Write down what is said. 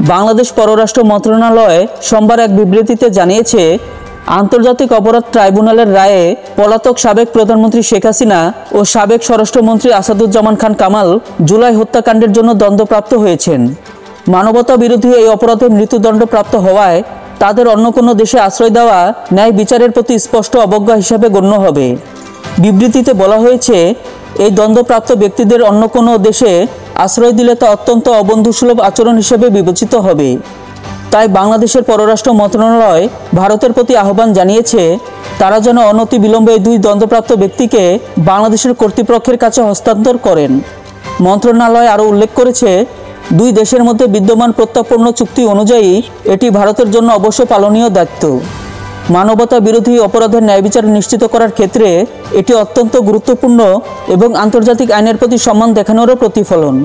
বাংলাদেশ পররাষ্ট্র মন্ত্রণালয় সোমবার এক বিবৃতিতে জানিয়েছে, আন্তর্জাতিক অপরাধ ট্রাইব্যুনালের রায়ে পলাতক সাবেক প্রধানমন্ত্রী শেখ হাসিনা ও সাবেক স্বরাষ্ট্রমন্ত্রী আসাদুজ্জামান খান কামাল জুলাই হত্যাকাণ্ডের জন্য দণ্ডপ্রাপ্ত হয়েছেন। মানবতা বিরোধী এই অপরাধে মৃত্যুদণ্ডপ্রাপ্ত হওয়ায় তাদের অন্য কোনো দেশে আশ্রয় দেওয়া ন্যায় বিচারের প্রতি স্পষ্ট অবজ্ঞা হিসাবে গণ্য হবে। বিবৃতিতে বলা হয়েছে, এই দণ্ডপ্রাপ্ত ব্যক্তিদের অন্য কোনো দেশে আশ্রয় দিলে তা অত্যন্ত অবন্ধুসুলভ আচরণ হিসেবে বিবেচিত হবে। তাই বাংলাদেশের পররাষ্ট্র মন্ত্রণালয় ভারতের প্রতি আহ্বান জানিয়েছে, তারা যেন অনতি বিলম্বে এই দুই দণ্ডপ্রাপ্ত ব্যক্তিকে বাংলাদেশের কর্তৃপক্ষের কাছে হস্তান্তর করেন। মন্ত্রণালয় আরও উল্লেখ করেছে, দুই দেশের মধ্যে বিদ্যমান প্রত্যর্পণ চুক্তি অনুযায়ী এটি ভারতের জন্য অবশ্য পালনীয় দায়িত্ব। মানবতা বিরোধী অপরাধের ন্যায়বিচার নিশ্চিত করার ক্ষেত্রে এটি অত্যন্ত গুরুত্বপূর্ণ এবং আন্তর্জাতিক আইনের প্রতি সম্মান দেখানোরও প্রতিফলন।